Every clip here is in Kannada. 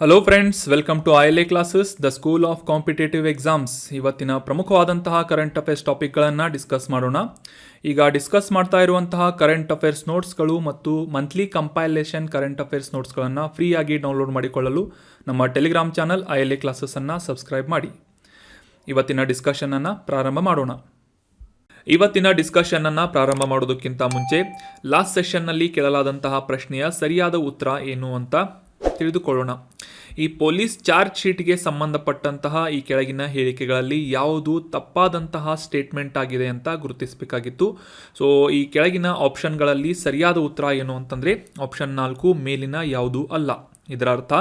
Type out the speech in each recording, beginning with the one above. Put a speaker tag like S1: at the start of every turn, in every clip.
S1: Hello friends, welcome to I L A classes, the school of competitive exams. ಇವತ್ತಿನ ಪ್ರಮುಖವಾದಂತಹ ಕರೆಂಟ್ ಅಫೇರ್ಸ್ ಟಾಪಿಕ್ಗಳನ್ನು ಡಿಸ್ಕಸ್ ಮಾಡೋಣ. ಈಗ ಡಿಸ್ಕಸ್ ಮಾಡ್ತಾ ಇರುವಂತಹ ಕರೆಂಟ್ ಅಫೇರ್ಸ್ ನೋಟ್ಸ್ಗಳು ಮತ್ತು ಮಂತ್ಲಿ ಕಂಪೈಲೇಷನ್ ಕರೆಂಟ್ ಅಫೇರ್ಸ್ ನೋಟ್ಸ್ಗಳನ್ನು ಫ್ರೀಯಾಗಿ ಡೌನ್ಲೋಡ್ ಮಾಡಿಕೊಳ್ಳಲು ನಮ್ಮ Telegram channel I L A ಕ್ಲಾಸಸ್ಸನ್ನು ಸಬ್ಸ್ಕ್ರೈಬ್ ಮಾಡಿ. ಇವತ್ತಿನ ಡಿಸ್ಕಷನನ್ನು ಪ್ರಾರಂಭ ಮಾಡೋಣ. ಇವತ್ತಿನ ಡಿಸ್ಕಷನನ್ನು ಪ್ರಾರಂಭ ಮಾಡೋದಕ್ಕಿಂತ ಮುಂಚೆ ಲಾಸ್ಟ್ ಸೆಷನ್ನಲ್ಲಿ ಕೇಳಲಾದಂತಹ ಪ್ರಶ್ನೆಯ ಸರಿಯಾದ ಉತ್ತರ ಏನು ಅಂತ ತಿಳಿದುಕೊಳ್ಳೋಣ. ಈ ಪೊಲೀಸ್ ಚಾರ್ಜ್ ಶೀಟ್ಗೆ ಸಂಬಂಧಪಟ್ಟಂತಹ ಈ ಕೆಳಗಿನ ಹೇಳಿಕೆಗಳಲ್ಲಿ ಯಾವುದು ತಪ್ಪಾದಂತಹ ಸ್ಟೇಟ್ಮೆಂಟ್ ಆಗಿದೆ ಅಂತ ಗುರುತಿಸಬೇಕಾಗಿತ್ತು. ಸೊ ಈ ಕೆಳಗಿನ ಆಪ್ಷನ್ಗಳಲ್ಲಿ ಸರಿಯಾದ ಉತ್ತರ ಏನು ಅಂತಂದರೆ ಆಪ್ಷನ್ 4 ಮೇಲಿನ ಯಾವುದು ಅಲ್ಲ. ಇದರ ಅರ್ಥ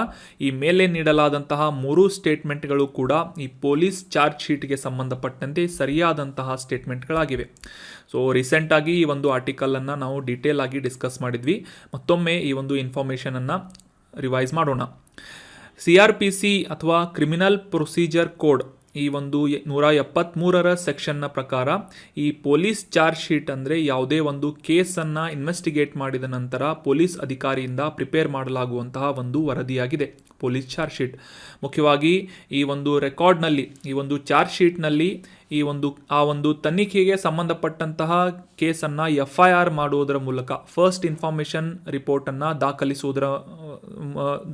S1: ಈ ಮೇಲೆ ನೀಡಲಾದಂತಹ 3 ಸ್ಟೇಟ್ಮೆಂಟ್ಗಳು ಕೂಡ ಈ ಪೊಲೀಸ್ ಚಾರ್ಜ್ ಶೀಟ್ಗೆ ಸಂಬಂಧಪಟ್ಟಂತೆ ಸರಿಯಾದಂತಹ ಸ್ಟೇಟ್ಮೆಂಟ್ಗಳಾಗಿವೆ. ಸೊ ರೀಸೆಂಟಾಗಿ ಈ ಒಂದು ಆರ್ಟಿಕಲನ್ನು ನಾವು ಡೀಟೇಲ್ ಆಗಿ ಡಿಸ್ಕಸ್ ಮಾಡಿದ್ವಿ. ಮತ್ತೊಮ್ಮೆ ಈ ಒಂದು ಇನ್ಫಾರ್ಮೇಷನನ್ನು ರಿವೈಸ್ ಮಾಡೋಣ. CRPC ಅಥವಾ ಕ್ರಿಮಿನಲ್ ಪ್ರೊಸೀಜರ್ ಕೋಡ್ ಈ ಒಂದು 173ರ ಸೆಕ್ಷನ್ನ ಪ್ರಕಾರ ಈ ಪೊಲೀಸ್ ಚಾರ್ಜ್ ಶೀಟ್ ಅಂದರೆ ಯಾವುದೇ ಒಂದು ಕೇಸನ್ನು ಇನ್ವೆಸ್ಟಿಗೇಟ್ ಮಾಡಿದ ನಂತರ ಪೊಲೀಸ್ ಅಧಿಕಾರಿಯಿಂದ ಪ್ರಿಪೇರ್ ಮಾಡಲಾಗುವಂತಹ ಒಂದು ವರದಿಯಾಗಿದೆ ಪೊಲೀಸ್ ಚಾರ್ಜ್ ಶೀಟ್. ಮುಖ್ಯವಾಗಿ ಈ ಒಂದು ರೆಕಾರ್ಡ್ನಲ್ಲಿ, ಈ ಒಂದು ಚಾರ್ಜ್ ಶೀಟ್ನಲ್ಲಿ ಆ ಒಂದು ತನಿಖೆಗೆ ಸಂಬಂಧಪಟ್ಟಂತಹ ಕೇಸನ್ನು FIR ಮಾಡುವುದರ ಮೂಲಕ ಫಸ್ಟ್ ಇನ್ಫಾರ್ಮೇಷನ್ ರಿಪೋರ್ಟನ್ನು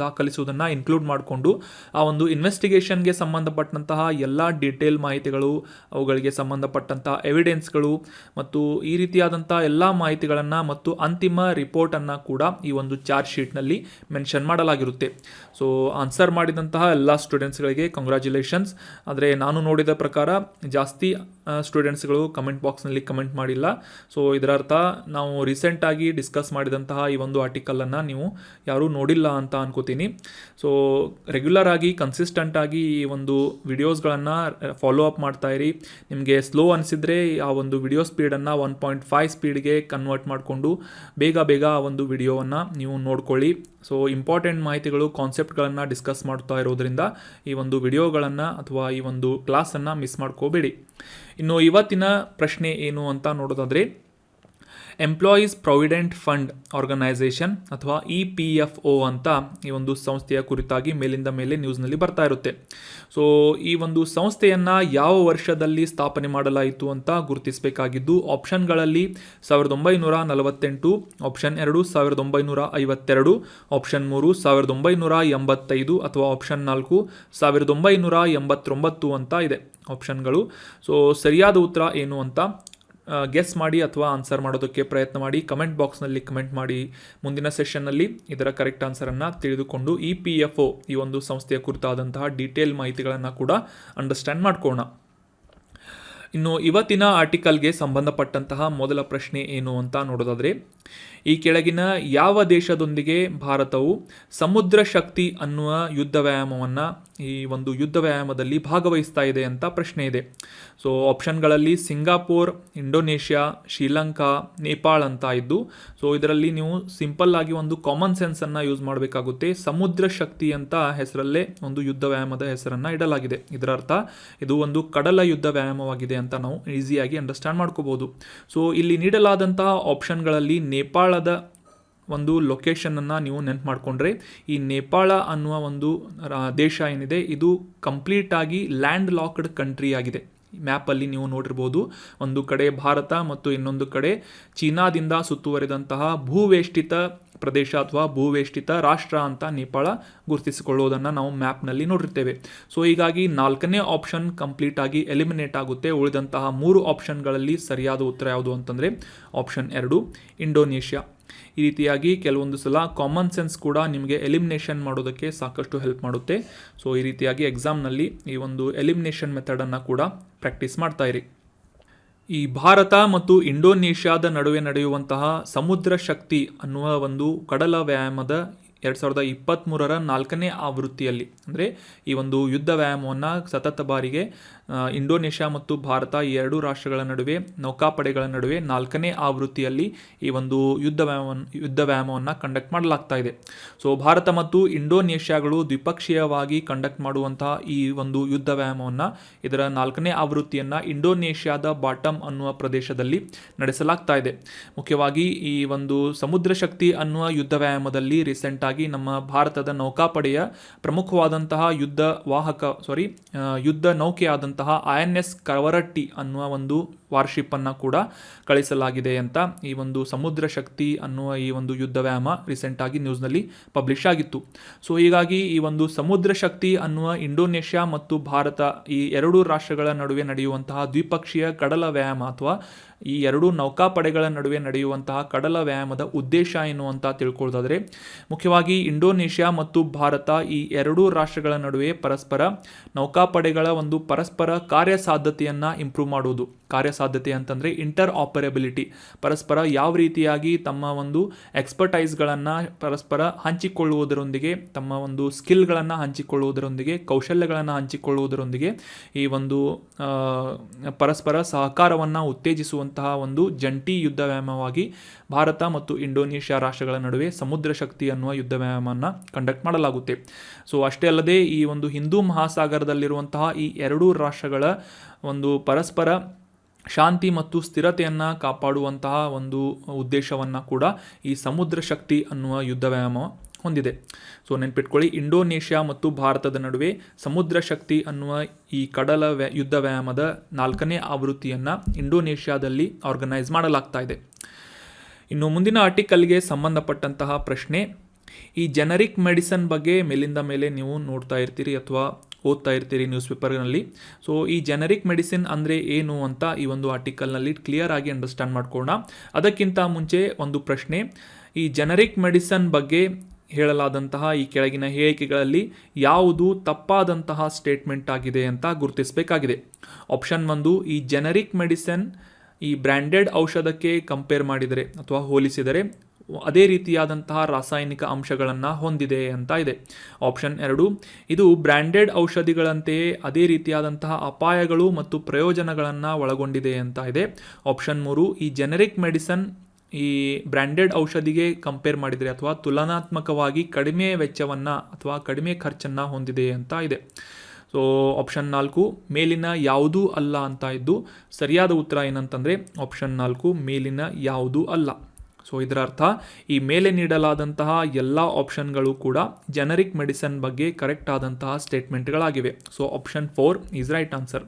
S1: ದಾಖಲಿಸುವುದನ್ನು ಇನ್ಕ್ಲೂಡ್ ಮಾಡಿಕೊಂಡು ಆ ಒಂದು ಇನ್ವೆಸ್ಟಿಗೇಷನ್ಗೆ ಸಂಬಂಧಪಟ್ಟಂತಹ ಎಲ್ಲ ಡೀಟೇಲ್ ಮಾಹಿತಿಗಳು, ಅವುಗಳಿಗೆ ಸಂಬಂಧಪಟ್ಟಂತಹ ಎವಿಡೆನ್ಸ್ಗಳು ಮತ್ತು ಈ ರೀತಿಯಾದಂಥ ಎಲ್ಲ ಮಾಹಿತಿಗಳನ್ನು ಮತ್ತು ಅಂತಿಮ ರಿಪೋರ್ಟನ್ನು ಕೂಡ ಈ ಒಂದು ಚಾರ್ಜ್ ಶೀಟ್ನಲ್ಲಿ ಮೆನ್ಷನ್ ಮಾಡಲಾಗಿರುತ್ತೆ. ಸೊ ಆನ್ಸರ್ ಮಾಡಿದಂತಹ ಎಲ್ಲ ಸ್ಟೂಡೆಂಟ್ಸ್ಗಳಿಗೆ ಕಂಗ್ರ್ಯಾಚುಲೇಷನ್ಸ್. ಆದರೆ ನಾನು ನೋಡಿದ ಪ್ರಕಾರ ಜಾಸ್ತಿ ಸ್ಟೂಡೆಂಟ್ಸ್ಗಳು ಕಮೆಂಟ್ ಬಾಕ್ಸ್ನಲ್ಲಿ ಕಮೆಂಟ್ ಮಾಡಿಲ್ಲ. ಸೊ ಇದರ ಅರ್ಥ ನಾವು ರೀಸೆಂಟಾಗಿ ಡಿಸ್ಕಸ್ ಮಾಡಿದಂತಹ ಈ ಒಂದು ಆರ್ಟಿಕಲನ್ನು ನೀವು ಯಾರೂ ನೋಡಿಲ್ಲ ಅಂತ ಅನ್ಕೋತೀನಿ. ಸೊ ರೆಗ್ಯುಲರ್ ಆಗಿ ಕನ್ಸಿಸ್ಟೆಂಟಾಗಿ ಈ ಒಂದು ವಿಡಿಯೋಸ್ಗಳನ್ನು ಫಾಲೋ ಅಪ್ ಮಾಡ್ತಾಯಿರಿ. ನಿಮಗೆ ಸ್ಲೋ ಅನಿಸಿದರೆ ಆ ಒಂದು ವಿಡಿಯೋ ಸ್ಪೀಡನ್ನು 1.5 ಸ್ಪೀಡ್ಗೆ ಕನ್ವರ್ಟ್ ಮಾಡಿಕೊಂಡು ಬೇಗ ಆ ಒಂದು ವಿಡಿಯೋವನ್ನು ನೀವು ನೋಡ್ಕೊಳ್ಳಿ. ಸೊ ಇಂಪಾರ್ಟೆಂಟ್ ಮಾಹಿತಿಗಳು, ಕಾನ್ಸೆಪ್ಟ್ಗಳನ್ನು ಡಿಸ್ಕಸ್ ಮಾಡ್ತಾ ಇರೋದ್ರಿಂದ ಈ ಒಂದು ವಿಡಿಯೋಗಳನ್ನು ಅಥವಾ ಈ ಒಂದು ಕ್ಲಾಸನ್ನು ಮಿಸ್ ಮಾಡ್ಕೋಬೇಡಿ. ಇನ್ನು ಇವತ್ತಿನ ಪ್ರಶ್ನೆ ಏನು ಅಂತ ನೋಡೋದಾದರೆ, ಎಂಪ್ಲಾಯೀಸ್ ಪ್ರಾವಿಡೆಂಟ್ ಫಂಡ್ ಆರ್ಗನೈಸೇಷನ್ ಅಥವಾ EPFO ಅಂತ ಈ ಒಂದು ಸಂಸ್ಥೆಯ ಕುರಿತಾಗಿ ಮೇಲಿಂದ ಮೇಲೆ ನ್ಯೂಸ್ನಲ್ಲಿ ಬರ್ತಾ ಇರುತ್ತೆ. ಸೊ ಈ ಒಂದು ಸಂಸ್ಥೆಯನ್ನು ಯಾವ ವರ್ಷದಲ್ಲಿ ಸ್ಥಾಪನೆ ಮಾಡಲಾಯಿತು ಅಂತ ಗುರುತಿಸಬೇಕಾಗಿದ್ದು ಆಪ್ಷನ್ಗಳಲ್ಲಿ 1948, ಆಪ್ಷನ್ 2 1952, ಆಪ್ಷನ್ 3 1985 ಅಥವಾ ಆಪ್ಷನ್ 4 1989 ಅಂತ ಇದೆ ಆಪ್ಷನ್ಗಳು. ಸೊ ಸರಿಯಾದ ಉತ್ತರ ಏನು ಅಂತ ಗೆಸ್ ಮಾಡಿ ಅಥವಾ ಆನ್ಸರ್ ಮಾಡೋದಕ್ಕೆ ಪ್ರಯತ್ನ ಮಾಡಿ. ಕಮೆಂಟ್ ಬಾಕ್ಸ್ನಲ್ಲಿ ಕಮೆಂಟ್ ಮಾಡಿ. ಮುಂದಿನ ಸೆಷನ್ನಲ್ಲಿ ಇದರ ಕರೆಕ್ಟ್ ಆನ್ಸರನ್ನು ತಿಳಿದುಕೊಂಡು EPFO ಈ ಒಂದು ಸಂಸ್ಥೆಯ ಕುರಿತಾದಂತಹ ಡೀಟೇಲ್ ಮಾಹಿತಿಗಳನ್ನು ಕೂಡ ಅಂಡರ್ಸ್ಟ್ಯಾಂಡ್ ಮಾಡ್ಕೋಣ. ಇನ್ನು ಇವತ್ತಿನ ಆರ್ಟಿಕಲ್ಗೆ ಸಂಬಂಧಪಟ್ಟಂತಹ ಮೊದಲ ಪ್ರಶ್ನೆ ಏನು ಅಂತ ನೋಡೋದಾದರೆ, ಈ ಕೆಳಗಿನ ಯಾವ ದೇಶದೊಂದಿಗೆ ಭಾರತವು ಸಮುದ್ರ ಶಕ್ತಿ ಅನ್ನುವ ಯುದ್ಧ ವ್ಯಾಯಾಮವನ್ನು ಈ ಒಂದು ಯುದ್ಧ ವ್ಯಾಯಾಮದಲ್ಲಿ ಭಾಗವಹಿಸ್ತಾ ಇದೆ ಅಂತ ಪ್ರಶ್ನೆ ಇದೆ. ಸೊ ಆಪ್ಷನ್ಗಳಲ್ಲಿ ಸಿಂಗಾಪುರ್, ಇಂಡೋನೇಷ್ಯಾ, ಶ್ರೀಲಂಕಾ, ನೇಪಾಳ ಅಂತ ಇದ್ದು, ಸೊ ಇದರಲ್ಲಿ ನೀವು ಸಿಂಪಲ್ ಆಗಿ ಒಂದು ಕಾಮನ್ ಸೆನ್ಸನ್ನು ಯೂಸ್ ಮಾಡಬೇಕಾಗುತ್ತೆ. ಸಮುದ್ರ ಶಕ್ತಿ ಅಂತ ಹೆಸರಲ್ಲೇ ಒಂದು ಯುದ್ಧ ವ್ಯಾಯಾಮದ ಹೆಸರನ್ನು ಇಡಲಾಗಿದೆ. ಇದರ ಅರ್ಥ ಇದು ಒಂದು ಕಡಲ ಯುದ್ಧ ವ್ಯಾಯಾಮವಾಗಿದೆ ಅಂತ ನಾವು ಈಸಿಯಾಗಿ ಅಂಡರ್ಸ್ಟ್ಯಾಂಡ್ ಮಾಡ್ಕೋಬಹುದು. ಸೊ ಇಲ್ಲಿ ನೀಡಲಾದಂತಹ ಆಪ್ಷನ್ಗಳಲ್ಲಿ ನೇಪಾಳದ ಒಂದು ಲೊಕೇಶನನ್ನು ನೀವು ನೆನ್ಪು ಮಾಡಿಕೊಂಡ್ರೆ, ಈ ನೇಪಾಳ ಅನ್ನುವ ಒಂದು ದೇಶ ಏನಿದೆ ಇದು ಕಂಪ್ಲೀಟಾಗಿ ಲ್ಯಾಂಡ್ ಲಾಕ್ಡ್ ಕಂಟ್ರಿ ಆಗಿದೆ. ಮ್ಯಾಪಲ್ಲಿ ನೀವು ನೋಡಿರ್ಬೋದು, ಒಂದು ಕಡೆ ಭಾರತ ಮತ್ತು ಇನ್ನೊಂದು ಕಡೆ ಚೀನಾದಿಂದ ಸುತ್ತುವರಿದಂತಹ ಭೂವೇಷ್ಟಿತ ಪ್ರದೇಶ ಅಥವಾ ಭೂವೇಷ್ಟಿತ ರಾಷ್ಟ್ರ ಅಂತ ನೇಪಾಳ ಗುರುತಿಸಿಕೊಳ್ಳುವುದನ್ನು ನಾವು ಮ್ಯಾಪ್ನಲ್ಲಿ ನೋಡಿರ್ತೇವೆ. ಸೊ ಹೀಗಾಗಿ 4ನೇ ಆಪ್ಷನ್ ಕಂಪ್ಲೀಟ್ ಆಗಿ ಎಲಿಮಿನೇಟ್ ಆಗುತ್ತೆ. ಉಳಿದಂತಹ 3 ಆಪ್ಷನ್ಗಳಲ್ಲಿ ಸರಿಯಾದ ಉತ್ತರ ಯಾವುದು ಅಂತಂದರೆ ಆಪ್ಷನ್ 2 ಇಂಡೋನೇಷ್ಯಾ. ಈ ರೀತಿಯಾಗಿ ಕೆಲವೊಂದು ಸಲ ಕಾಮನ್ ಸೆನ್ಸ್ ಕೂಡ ನಿಮಗೆ ಎಲಿಮಿನೇಷನ್ ಮಾಡೋದಕ್ಕೆ ಸಾಕಷ್ಟು ಹೆಲ್ಪ್ ಮಾಡುತ್ತೆ. ಸೊ ಈ ರೀತಿಯಾಗಿ ಎಕ್ಸಾಮ್ನಲ್ಲಿ ಈ ಒಂದು ಎಲಿಮಿನೇಷನ್ ಮೆಥಡನ್ನು ಕೂಡ ಪ್ರಾಕ್ಟೀಸ್ ಮಾಡ್ತಾ ಇರಿ. ಈ ಭಾರತ ಮತ್ತು ಇಂಡೋನೇಷ್ಯಾದ ನಡುವೆ ನಡೆಯುವಂತಹ ಸಮುದ್ರ ಶಕ್ತಿ ಅನ್ನುವ ಒಂದು ಕಡಲ ವ್ಯಾಯಾಮದ 2023ರ 4ನೇ ಆವೃತ್ತಿಯಲ್ಲಿ, ಅಂದರೆ ಈ ಒಂದು ಯುದ್ಧ ವ್ಯಾಯಾಮವನ್ನು ಸತತ ಬಾರಿಗೆ ಇಂಡೋನೇಷ್ಯಾ ಮತ್ತು ಭಾರತ ಈ 2 ರಾಷ್ಟ್ರಗಳ ನಡುವೆ, ನೌಕಾಪಡೆಗಳ ನಡುವೆ 4ನೇ ಆವೃತ್ತಿಯಲ್ಲಿ ಈ ಒಂದು ಯುದ್ಧ ವ್ಯಾಯಾಮವನ್ನು ಕಂಡಕ್ಟ್ ಮಾಡಲಾಗ್ತಾ ಇದೆ. ಸೊ ಭಾರತ ಮತ್ತು ಇಂಡೋನೇಷ್ಯಾಗಳು ದ್ವಿಪಕ್ಷೀಯವಾಗಿ ಕಂಡಕ್ಟ್ ಮಾಡುವಂತಹ ಈ ಒಂದು ಯುದ್ಧ ವ್ಯಾಯಾಮವನ್ನು, ಇದರ 4ನೇ ಆವೃತ್ತಿಯನ್ನು ಇಂಡೋನೇಷ್ಯಾದ ಬಾಟಮ್ ಅನ್ನುವ ಪ್ರದೇಶದಲ್ಲಿ ನಡೆಸಲಾಗ್ತಾ ಇದೆ. ಮುಖ್ಯವಾಗಿ ಈ ಒಂದು ಸಮುದ್ರ ಶಕ್ತಿ ಅನ್ನುವ ಯುದ್ಧ ವ್ಯಾಯಾಮದಲ್ಲಿ ರೀಸೆಂಟ್ ರೀಸೆಂಟಾಗಿ ನಮ್ಮ ಭಾರತದ ನೌಕಾಪಡೆಯ ಪ್ರಮುಖವಾದಂತಹ ಯುದ್ಧ ನೌಕೆಯಾದಂತಹ INS ಕವರಟ್ಟಿ ಅನ್ನುವ ಒಂದು ವಾರ್ಶಿಪ್ಪನ್ನು ಕೂಡ ಕಳಿಸಲಾಗಿದೆ ಅಂತ ಈ ಒಂದು ಸಮುದ್ರ ಶಕ್ತಿ ಅನ್ನುವ ಈ ಒಂದು ಯುದ್ಧ ವ್ಯಾಯಾಮ ರೀಸೆಂಟಾಗಿ ನ್ಯೂಸ್ನಲ್ಲಿ ಪಬ್ಲಿಷ್ ಆಗಿತ್ತು. ಸೊ ಹೀಗಾಗಿ ಈ ಒಂದು ಸಮುದ್ರ ಶಕ್ತಿ ಅನ್ನುವ ಇಂಡೋನೇಷ್ಯಾ ಮತ್ತು ಭಾರತ ಈ ಎರಡೂ ರಾಷ್ಟ್ರಗಳ ನಡುವೆ ನಡೆಯುವಂತಹ ದ್ವಿಪಕ್ಷೀಯ ಕಡಲ ವ್ಯಾಯಾಮ ಅಥವಾ ಈ ಎರಡೂ ನೌಕಾಪಡೆಗಳ ನಡುವೆ ನಡೆಯುವಂತಹ ಕಡಲ ವ್ಯಾಯಾಮದ ಉದ್ದೇಶ ಏನು ಅಂತ ತಿಳ್ಕೊಳ್ಳೋದಾದರೆ, ಮುಖ್ಯವಾಗಿ ಇಂಡೋನೇಷ್ಯಾ ಮತ್ತು ಭಾರತ ಈ ಎರಡೂ ರಾಷ್ಟ್ರಗಳ ನಡುವೆ ಪರಸ್ಪರ ನೌಕಾಪಡೆಗಳ ಒಂದು ಪರಸ್ಪರ ಕಾರ್ಯಸಾಧ್ಯತೆಯನ್ನು ಇಂಪ್ರೂವ್ ಮಾಡುವುದು. ಕಾರ್ಯಸಾಧ್ಯತೆ ಅಂತಂದರೆ ಇಂಟರ್ ಆಪರೇಬಿಲಿಟಿ, ಪರಸ್ಪರ ಯಾವ ರೀತಿಯಾಗಿ ತಮ್ಮ ಒಂದು ಎಕ್ಸ್ಪರ್ಟೈಸ್ಗಳನ್ನು ಪರಸ್ಪರ ಹಂಚಿಕೊಳ್ಳುವುದರೊಂದಿಗೆ, ತಮ್ಮ ಒಂದು ಸ್ಕಿಲ್ಗಳನ್ನು ಹಂಚಿಕೊಳ್ಳುವುದರೊಂದಿಗೆ, ಕೌಶಲ್ಯಗಳನ್ನು ಹಂಚಿಕೊಳ್ಳುವುದರೊಂದಿಗೆ ಈ ಒಂದು ಪರಸ್ಪರ ಸಹಕಾರವನ್ನು ಉತ್ತೇಜಿಸುವಂತಹ ಒಂದು ಜಂಟಿ ಯುದ್ಧ ವ್ಯಾಯಾಮವಾಗಿ ಭಾರತ ಮತ್ತು ಇಂಡೋನೇಷ್ಯಾ ರಾಷ್ಟ್ರಗಳ ನಡುವೆ ಸಮುದ್ರ ಶಕ್ತಿ ಅನ್ನುವ ಯುದ್ಧ ವ್ಯಾಯಾಮವನ್ನು ಕಂಡಕ್ಟ್ ಮಾಡಲಾಗುತ್ತೆ. ಸೊ ಅಷ್ಟೇ ಅಲ್ಲದೆ ಈ ಒಂದು ಹಿಂದೂ ಮಹಾಸಾಗರದಲ್ಲಿರುವಂತಹ ಈ ಎರಡೂ ರಾಷ್ಟ್ರಗಳ ಒಂದು ಪರಸ್ಪರ ಶಾಂತಿ ಮತ್ತು ಸ್ಥಿರತೆಯನ್ನು ಕಾಪಾಡುವಂತಹ ಒಂದು ಉದ್ದೇಶವನ್ನು ಕೂಡ ಈ ಸಮುದ್ರ ಶಕ್ತಿ ಅನ್ನುವ ಯುದ್ಧ ವ್ಯಾಯಾಮ ಹೊಂದಿದೆ. ಸೊ ನೆನ್ಪಿಟ್ಕೊಳ್ಳಿ, ಇಂಡೋನೇಷ್ಯಾ ಮತ್ತು ಭಾರತದ ನಡುವೆ ಸಮುದ್ರ ಶಕ್ತಿ ಅನ್ನುವ ಈ ಕಡಲ ಯುದ್ಧ ವ್ಯಾಯಾಮದ 4ನೇ ಆವೃತ್ತಿಯನ್ನು ಇಂಡೋನೇಷ್ಯಾದಲ್ಲಿ ಆರ್ಗನೈಸ್ ಮಾಡಲಾಗ್ತಾ ಇದೆ. ಇನ್ನು ಮುಂದಿನ ಆರ್ಟಿಕಲ್ಗೆ ಸಂಬಂಧಪಟ್ಟಂತಹ ಪ್ರಶ್ನೆ, ಈ ಜೆನರಿಕ್ ಮೆಡಿಸನ್ ಬಗ್ಗೆ ಮೇಲಿಂದ ಮೇಲೆ ನೀವು ನೋಡ್ತಾ ಇರ್ತೀರಿ ಅಥವಾ ಓದ್ತಾ ಇರ್ತೀರಿ ನ್ಯೂಸ್ ಪೇಪರ್ನಲ್ಲಿ. ಸೊ ಈ ಜೆನರಿಕ್ ಮೆಡಿಸಿನ್ ಅಂದರೆ ಏನು ಅಂತ ಈ ಒಂದು ಆರ್ಟಿಕಲ್ನಲ್ಲಿ ಕ್ಲಿಯರ್ ಆಗಿ ಅಂಡರ್ಸ್ಟ್ಯಾಂಡ್ ಮಾಡ್ಕೊಳ್ಳೋಣ. ಅದಕ್ಕಿಂತ ಮುಂಚೆ ಒಂದು ಪ್ರಶ್ನೆ, ಈ ಜೆನರಿಕ್ ಮೆಡಿಸನ್ ಬಗ್ಗೆ ಹೇಳಲಾದಂತಹ ಈ ಕೆಳಗಿನ ಹೇಳಿಕೆಗಳಲ್ಲಿ ಯಾವುದು ತಪ್ಪಾದಂತಹ ಸ್ಟೇಟ್ಮೆಂಟ್ ಆಗಿದೆ ಅಂತ ಗುರುತಿಸಬೇಕಾಗಿದೆ. ಆಪ್ಷನ್ 1, ಈ ಜೆನರಿಕ್ ಮೆಡಿಸಿನ್ ಈ ಬ್ರ್ಯಾಂಡೆಡ್ ಔಷಧಕ್ಕೆ ಕಂಪೇರ್ ಮಾಡಿದರೆ ಅಥವಾ ಹೋಲಿಸಿದರೆ ಅದೇ ರೀತಿಯಾದಂತಹ ರಾಸಾಯನಿಕ ಅಂಶಗಳನ್ನು ಹೊಂದಿದೆ ಅಂತ ಇದೆ. ಆಪ್ಷನ್ 2, ಇದು ಬ್ರ್ಯಾಂಡೆಡ್ ಔಷಧಿಗಳಂತೆಯೇ ಅದೇ ರೀತಿಯಾದಂತಹ ಅಪಾಯಗಳು ಮತ್ತು ಪ್ರಯೋಜನಗಳನ್ನು ಒಳಗೊಂಡಿದೆ ಅಂತ ಇದೆ. ಆಪ್ಷನ್ 3, ಈ ಜೆನರಿಕ್ ಮೆಡಿಸನ್ ಈ ಬ್ರ್ಯಾಂಡೆಡ್ ಔಷಧಿಗೆ ಕಂಪೇರ್ ಮಾಡಿದರೆ ಅಥವಾ ತುಲನಾತ್ಮಕವಾಗಿ ಕಡಿಮೆ ವೆಚ್ಚವನ್ನು ಅಥವಾ ಕಡಿಮೆ ಖರ್ಚನ್ನು ಹೊಂದಿದೆ ಅಂತ ಇದೆ. ಸೊ ಆಪ್ಷನ್ 4, ಮೇಲಿನ ಯಾವುದೂ ಅಲ್ಲ ಅಂತ ಇದ್ದು ಸರಿಯಾದ ಉತ್ತರ ಏನಂತಂದರೆ ಆಪ್ಷನ್ 4, ಮೇಲಿನ ಯಾವುದೂ ಅಲ್ಲ. ಸೊ ಇದರ ಅರ್ಥ ಈ ಮೇಲೆ ನೀಡಲಾದಂತಹ ಎಲ್ಲ ಆಪ್ಷನ್ಗಳು ಕೂಡ ಜೆನರಿಕ್ ಮೆಡಿಸನ್ ಬಗ್ಗೆ ಕರೆಕ್ಟ್ ಆದಂತಹ ಸ್ಟೇಟ್ಮೆಂಟ್ಗಳಾಗಿವೆ. So option 4 is right answer.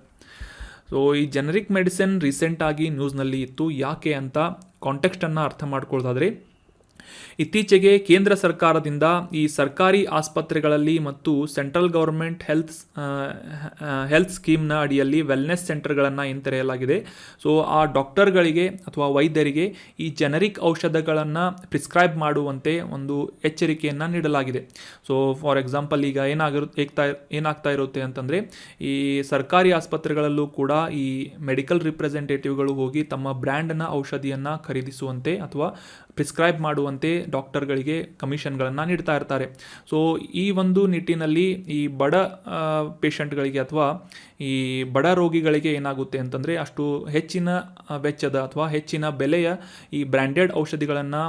S1: So ಈ ಜೆನರಿಕ್ ಮೆಡಿಸಿನ್ ರೀಸೆಂಟಾಗಿ ನ್ಯೂಸ್ನಲ್ಲಿ ಇತ್ತು. ಯಾಕೆ ಅಂತ ಕಾಂಟೆಕ್ಸ್ಟನ್ನು ಅರ್ಥ ಮಾಡ್ಕೊಳ್ಳೋದಾದರೆ, ಇತ್ತೀಚೆಗೆ ಕೇಂದ್ರ ಸರ್ಕಾರದಿಂದ ಈ ಸರ್ಕಾರಿ ಆಸ್ಪತ್ರೆಗಳಲ್ಲಿ ಮತ್ತು ಸೆಂಟ್ರಲ್ ಗೌರ್ಮೆಂಟ್ ಹೆಲ್ತ್ ಸ್ಕೀಮ್ನ ಅಡಿಯಲ್ಲಿ ವೆಲ್ನೆಸ್ ಸೆಂಟರ್ಗಳನ್ನು ಏನು ತೆರೆಯಲಾಗಿದೆ. ಸೊ ಆ ಡಾಕ್ಟರ್ಗಳಿಗೆ ಅಥವಾ ವೈದ್ಯರಿಗೆ ಈ ಜೆನರಿಕ್ ಔಷಧಗಳನ್ನು ಪ್ರಿಸ್ಕ್ರೈಬ್ ಮಾಡುವಂತೆ ಒಂದು ಎಚ್ಚರಿಕೆಯನ್ನು ನೀಡಲಾಗಿದೆ. ಸೊ ಫಾರ್ ಎಕ್ಸಾಂಪಲ್ ಈಗ ಏನಾಗ್ತಾ ಇರುತ್ತೆ ಅಂತಂದರೆ, ಈ ಸರ್ಕಾರಿ ಆಸ್ಪತ್ರೆಗಳಲ್ಲೂ ಕೂಡ ಈ ಮೆಡಿಕಲ್ ರಿಪ್ರೆಸೆಂಟೇಟಿವ್ಗಳು ಹೋಗಿ ತಮ್ಮ ಬ್ರ್ಯಾಂಡ್ನ ಔಷಧಿಯನ್ನು ಖರೀದಿಸುವಂತೆ ಅಥವಾ ಪ್ರಿಸ್ಕ್ರೈಬ್ ಮಾಡುವಂತೆ ಡಾಕ್ಟರ್ಗಳಿಗೆ ಕಮಿಷನ್ಗಳನ್ನು ನೀಡ್ತಾ ಇರ್ತಾರೆ. ಸೊ ಈ ಒಂದು ನಿಟ್ಟಿನಲ್ಲಿ ಈ ಬಡ ಪೇಷಂಟ್ಗಳಿಗೆ ಅಥವಾ ಈ ಬಡ ರೋಗಿಗಳಿಗೆ ಏನಾಗುತ್ತೆ ಅಂತಂದರೆ, ಅಷ್ಟು ಹೆಚ್ಚಿನ ವೆಚ್ಚದ ಅಥವಾ ಹೆಚ್ಚಿನ ಬೆಲೆಯ ಈ ಬ್ರ್ಯಾಂಡೆಡ್ ಔಷಧಿಗಳನ್ನು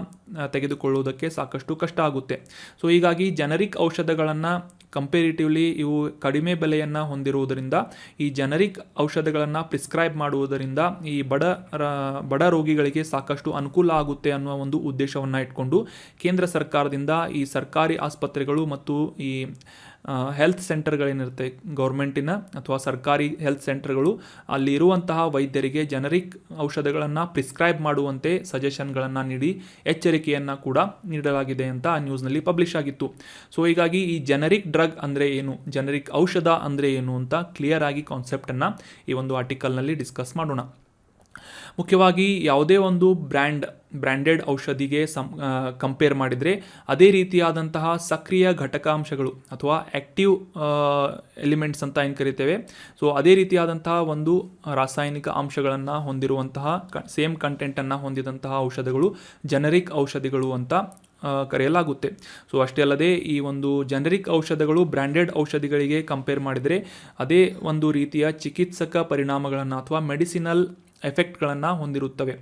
S1: ತೆಗೆದುಕೊಳ್ಳುವುದಕ್ಕೆ ಸಾಕಷ್ಟು ಕಷ್ಟ ಆಗುತ್ತೆ. ಸೊ ಹೀಗಾಗಿ ಜೆನರಿಕ್ ಔಷಧಗಳನ್ನು ಕಂಪೇರಿಟಿವ್ಲಿ ಇವು ಕಡಿಮೆ ಬೆಲೆಯನ್ನು ಹೊಂದಿರುವುದರಿಂದ ಈ ಜೆನರಿಕ್ ಔಷಧಗಳನ್ನು ಪ್ರಿಸ್ಕ್ರೈಬ್ ಮಾಡುವುದರಿಂದ ಈ ಬಡ ರೋಗಿಗಳಿಗೆ ಸಾಕಷ್ಟು ಅನುಕೂಲ ಆಗುತ್ತೆ ಅನ್ನುವ ಒಂದು ಉದ್ದೇಶವನ್ನು ಇಟ್ಕೊಂಡು ಕೇಂದ್ರ ಸರ್ಕಾರದಿಂದ ಈ ಸರ್ಕಾರಿ ಆಸ್ಪತ್ರೆಗಳು ಮತ್ತು ಈ ಹೆಲ್ತ್ ಸೆಂಟರ್ಗಳೇನಿರುತ್ತೆ ಗೌರ್ಮೆಂಟಿನ ಅಥವಾ ಸರ್ಕಾರಿ ಹೆಲ್ತ್ ಸೆಂಟರ್ಗಳು, ಅಲ್ಲಿ ಇರುವಂತಹ ವೈದ್ಯರಿಗೆ ಜೆನರಿಕ್ ಔಷಧಗಳನ್ನು ಪ್ರಿಸ್ಕ್ರೈಬ್ ಮಾಡುವಂತೆ ಸಜೆಷನ್ಗಳನ್ನು ನೀಡಿ ಎಚ್ಚರಿಕೆಯನ್ನು ಕೂಡ ನೀಡಲಾಗಿದೆ ಅಂತ ನ್ಯೂಸ್ನಲ್ಲಿ ಪಬ್ಲಿಷ್ ಆಗಿತ್ತು. ಸೊ ಹೀಗಾಗಿ ಈ ಜೆನರಿಕ್ ಡ್ರಗ್ ಅಂದರೆ ಏನು, ಜೆನರಿಕ್ ಔಷಧ ಅಂದರೆ ಏನು ಅಂತ ಕ್ಲಿಯರ್ ಆಗಿ ಕಾನ್ಸೆಪ್ಟನ್ನು ಈ ಒಂದು ಆರ್ಟಿಕಲ್ನಲ್ಲಿ ಡಿಸ್ಕಸ್ ಮಾಡೋಣ. ಮುಖ್ಯವಾಗಿ ಯಾವುದೇ ಒಂದು ಬ್ರ್ಯಾಂಡೆಡ್ ಔಷಧಿಗೆ ಕಂಪೇರ್ ಮಾಡಿದರೆ ಅದೇ ರೀತಿಯಾದಂತಹ ಸಕ್ರಿಯ ಘಟಕಾಂಶಗಳು ಅಥವಾ ಆ್ಯಕ್ಟಿವ್ ಎಲಿಮೆಂಟ್ಸ್ ಅಂತ ಏನು ಕರಿತೇವೆ, ಸೊ ಅದೇ ರೀತಿಯಾದಂತಹ ಒಂದು ರಾಸಾಯನಿಕ ಅಂಶಗಳನ್ನು ಹೊಂದಿರುವಂತಹ ಸೇಮ್ ಕಂಟೆಂಟನ್ನು ಹೊಂದಿದಂತಹ ಔಷಧಗಳು ಜೆನರಿಕ್ ಔಷಧಿಗಳು ಅಂತ ಕರೆಯಲಾಗುತ್ತೆ. ಸೊ ಅಷ್ಟೇ ಅಲ್ಲದೆ ಈ ಒಂದು ಜೆನರಿಕ್ ಔಷಧಗಳು ಬ್ರ್ಯಾಂಡೆಡ್ ಔಷಧಿಗಳಿಗೆ ಕಂಪೇರ್ ಮಾಡಿದರೆ ಅದೇ ಒಂದು ರೀತಿಯ ಚಿಕಿತ್ಸಕ ಪರಿಣಾಮಗಳನ್ನು ಅಥವಾ ಮೆಡಿಸಿನಲ್ ಎಫೆಕ್ಟ್ಗಳನ್ನು ಹೊಂದಿರುತ್ತವೆ.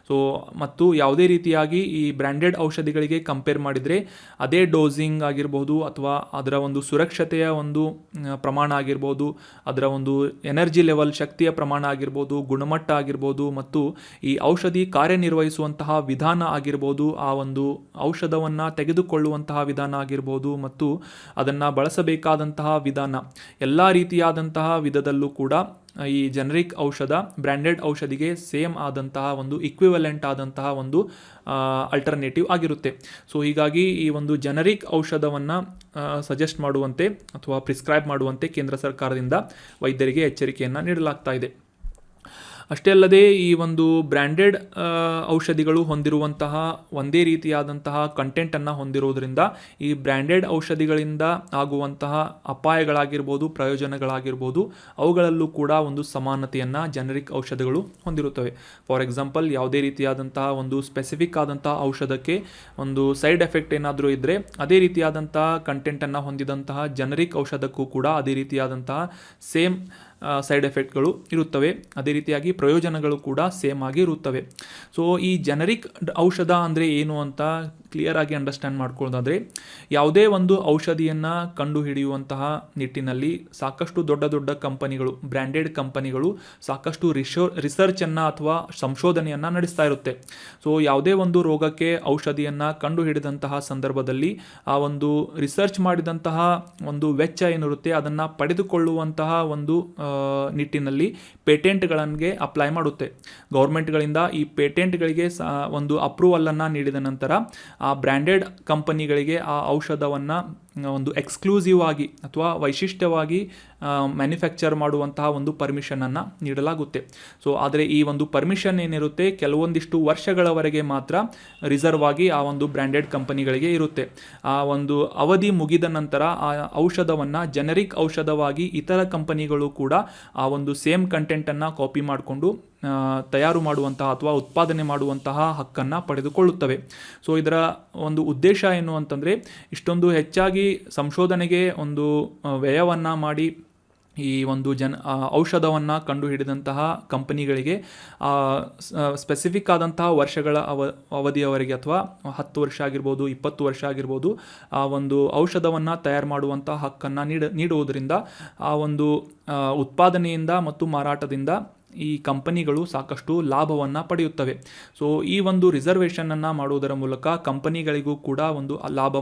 S1: ಸೊ ಮತ್ತು ಯಾವುದೇ ರೀತಿಯಾಗಿ ಈ ಬ್ರ್ಯಾಂಡೆಡ್ ಔಷಧಿಗಳಿಗೆ ಕಂಪೇರ್ ಮಾಡಿದರೆ ಅದೇ ಡೋಸಿಂಗ್ ಆಗಿರ್ಬೋದು ಅಥವಾ ಅದರ ಒಂದು ಸುರಕ್ಷತೆಯ ಒಂದು ಪ್ರಮಾಣ ಆಗಿರ್ಬೋದು, ಅದರ ಒಂದು ಎನರ್ಜಿ ಲೆವೆಲ್ ಶಕ್ತಿಯ ಪ್ರಮಾಣ ಆಗಿರ್ಬೋದು, ಗುಣಮಟ್ಟ ಆಗಿರ್ಬೋದು ಮತ್ತು ಈ ಔಷಧಿ ಕಾರ್ಯನಿರ್ವಹಿಸುವಂತಹ ವಿಧಾನ ಆಗಿರ್ಬೋದು, ಆ ಒಂದು ಔಷಧವನ್ನು ತೆಗೆದುಕೊಳ್ಳುವಂತಹ ವಿಧಾನ ಆಗಿರ್ಬೋದು ಮತ್ತು ಅದನ್ನು ಬಳಸಬೇಕಾದಂತಹ ವಿಧಾನ, ಎಲ್ಲ ರೀತಿಯಾದಂತಹ ವಿಧದಲ್ಲೂ ಕೂಡ ಈ ಜೆನರಿಕ್ ಔಷಧ ಬ್ರ್ಯಾಂಡೆಡ್ ಔಷಧಿಗೆ ಸೇಮ್ ಆದಂತಹ ಒಂದು ಇಕ್ವಿವಲೆಂಟ್ ಆದಂತಹ ಒಂದು ಅಲ್ಟರ್ನೇಟಿವ್ ಆಗಿರುತ್ತೆ. ಸೊ ಹೀಗಾಗಿ ಈ ಒಂದು ಜೆನರಿಕ್ ಔಷಧವನ್ನು ಸಜೆಸ್ಟ್ ಮಾಡುವಂತೆ ಅಥವಾ ಪ್ರಿಸ್ಕ್ರೈಬ್ ಮಾಡುವಂತೆ ಕೇಂದ್ರ ಸರ್ಕಾರದಿಂದ ವೈದ್ಯರಿಗೆ ಎಚ್ಚರಿಕೆಯನ್ನು ನೀಡಲಾಗ್ತಾ ಇದೆ. ಅಷ್ಟೇ ಅಲ್ಲದೆ ಈ ಒಂದು ಬ್ರ್ಯಾಂಡೆಡ್ ಔಷಧಿಗಳು ಹೊಂದಿರುವಂತಹ ಒಂದೇ ರೀತಿಯಾದಂತಹ ಕಂಟೆಂಟನ್ನು ಹೊಂದಿರುವುದರಿಂದ ಈ ಬ್ರ್ಯಾಂಡೆಡ್ ಔಷಧಿಗಳಿಂದ ಆಗುವಂತಹ ಅಪಾಯಗಳಾಗಿರ್ಬೋದು, ಪ್ರಯೋಜನಗಳಾಗಿರ್ಬೋದು, ಅವುಗಳಲ್ಲೂ ಕೂಡ ಒಂದು ಸಮಾನತೆಯನ್ನು ಜೆನರಿಕ್ ಔಷಧಗಳು ಹೊಂದಿರುತ್ತವೆ. ಫಾರ್ ಎಕ್ಸಾಂಪಲ್, ಯಾವುದೇ ರೀತಿಯಾದಂತಹ ಒಂದು ಸ್ಪೆಸಿಫಿಕ್ ಆದಂತಹ ಔಷಧಕ್ಕೆ ಒಂದು ಸೈಡ್ ಎಫೆಕ್ಟ್ ಏನಾದರೂ ಇದ್ದರೆ ಅದೇ ರೀತಿಯಾದಂತಹ ಕಂಟೆಂಟನ್ನು ಹೊಂದಿದಂತಹ ಜೆನರಿಕ್ ಔಷಧಕ್ಕೂ ಕೂಡ ಅದೇ ರೀತಿಯಾದಂತಹ ಸೇಮ್ ಸೈಡ್ ಎಫೆಕ್ಟ್ಗಳು ಇರುತ್ತವೆ. ಅದೇ ರೀತಿಯಾಗಿ ಪ್ರಯೋಜನಗಳು ಕೂಡ ಸೇಮ್ ಆಗಿ ಇರುತ್ತವೆ. ಸೊ ಈ ಜೆನರಿಕ್ ಔಷಧ ಅಂದರೆ ಏನು ಅಂತ ಕ್ಲಿಯರ್ ಆಗಿ ಅಂಡರ್ಸ್ಟ್ಯಾಂಡ್ ಮಾಡ್ಕೊಳ್ಳೋದಾದರೆ, ಯಾವುದೇ ಒಂದು ಔಷಧಿಯನ್ನು ಕಂಡುಹಿಡಿಯುವಂತಹ ನಿಟ್ಟಿನಲ್ಲಿ ಸಾಕಷ್ಟು ದೊಡ್ಡ ದೊಡ್ಡ ಕಂಪನಿಗಳು, ಬ್ರ್ಯಾಂಡೆಡ್ ಕಂಪನಿಗಳು ಸಾಕಷ್ಟು ರಿಸರ್ಚನ್ನು ಅಥವಾ ಸಂಶೋಧನೆಯನ್ನು ನಡೆಸ್ತಾ ಇರುತ್ತೆ. ಸೊ ಯಾವುದೇ ಒಂದು ರೋಗಕ್ಕೆ ಔಷಧಿಯನ್ನು ಕಂಡುಹಿಡಿದಂತಹ ಸಂದರ್ಭದಲ್ಲಿ ಆ ಒಂದು ರಿಸರ್ಚ್ ಮಾಡಿದಂತಹ ಒಂದು ವೆಚ್ಚ ಏನಿರುತ್ತೆ ಅದನ್ನು ಪಡೆದುಕೊಳ್ಳುವಂತಹ ಒಂದು ನಿಟ್ಟಿನಲ್ಲಿ ಪೇಟೆಂಟ್ಗಳಿಗೆ ಅಪ್ಲೈ ಮಾಡುತ್ತೆ. ಗೌರ್ಮೆಂಟ್ಗಳಿಂದ ಈ ಪೇಟೆಂಟ್ಗಳಿಗೆ ಒಂದು ಅಪ್ರೂವಲನ್ನು ನೀಡಿದ ನಂತರ ಆ ಬ್ರ್ಯಾಂಡೆಡ್ ಕಂಪನಿಗಳಿಗೆ ಆ ಔಷಧವನ್ನು ಒಂದು ಎಕ್ಸ್ಕ್ಲೂಸಿವ್ ಆಗಿ ಅಥವಾ ವೈಶಿಷ್ಟ್ಯವಾಗಿ ಮ್ಯಾನುಫ್ಯಾಕ್ಚರ್ ಮಾಡುವಂತಹ ಒಂದು ಪರ್ಮಿಷನನ್ನು ನೀಡಲಾಗುತ್ತೆ. ಸೊ ಆದರೆ ಈ ಒಂದು ಪರ್ಮಿಷನ್ ಏನಿರುತ್ತೆ ಕೆಲವೊಂದಿಷ್ಟು ವರ್ಷಗಳವರೆಗೆ ಮಾತ್ರ ರಿಸರ್ವ್ ಆಗಿ ಆ ಒಂದು ಬ್ರ್ಯಾಂಡೆಡ್ ಕಂಪನಿಗಳಿಗೆ ಇರುತ್ತೆ. ಆ ಒಂದು ಅವಧಿ ಮುಗಿದ ನಂತರ ಆ ಔಷಧವನ್ನು ಜೆನರಿಕ್ ಔಷಧವಾಗಿ ಇತರ ಕಂಪನಿಗಳು ಕೂಡ ಆ ಒಂದು ಸೇಮ್ ಕಂಟೆಂಟನ್ನು ಕಾಪಿ ಮಾಡಿಕೊಂಡು ತಯಾರು ಮಾಡುವಂತಹ ಅಥವಾ ಉತ್ಪಾದನೆ ಮಾಡುವಂತಹ ಹಕ್ಕನ್ನು ಪಡೆದುಕೊಳ್ಳುತ್ತವೆ. ಸೊ ಇದರ ಒಂದು ಉದ್ದೇಶ ಏನು ಅಂತಂದರೆ, ಇಷ್ಟೊಂದು ಹೆಚ್ಚಾಗಿ ಸಂಶೋಧನೆಗೆ ಒಂದು ವ್ಯಯವನ್ನು ಮಾಡಿ ಈ ಒಂದು ಔಷಧವನ್ನು ಕಂಡುಹಿಡಿದಂತಹ ಕಂಪನಿಗಳಿಗೆ ಸ್ಪೆಸಿಫಿಕ್ ಆದಂತಹ ವರ್ಷಗಳ ಅವಧಿಯವರೆಗೆ ಅಥವಾ 10 ವರ್ಷ ಆಗಿರ್ಬೋದು, 20 ವರ್ಷ ಆಗಿರ್ಬೋದು, ಆ ಒಂದು ಔಷಧವನ್ನು ತಯಾರು ಮಾಡುವಂಥ ಹಕ್ಕನ್ನು ನೀಡುವುದರಿಂದ ಆ ಒಂದು ಉತ್ಪಾದನೆಯಿಂದ ಮತ್ತು ಮಾರಾಟದಿಂದ ಈ ಕಂಪನಿಗಳು ಸಾಕಷ್ಟು ಲಾಭವನ್ನು ಪಡೆಯುತ್ತವೆ. ಸೊ ಈ ಒಂದು ರಿಸರ್ವೇಷನನ್ನು ಮಾಡುವುದರ ಮೂಲಕ ಕಂಪನಿಗಳಿಗೂ ಕೂಡ ಒಂದು ಲಾಭ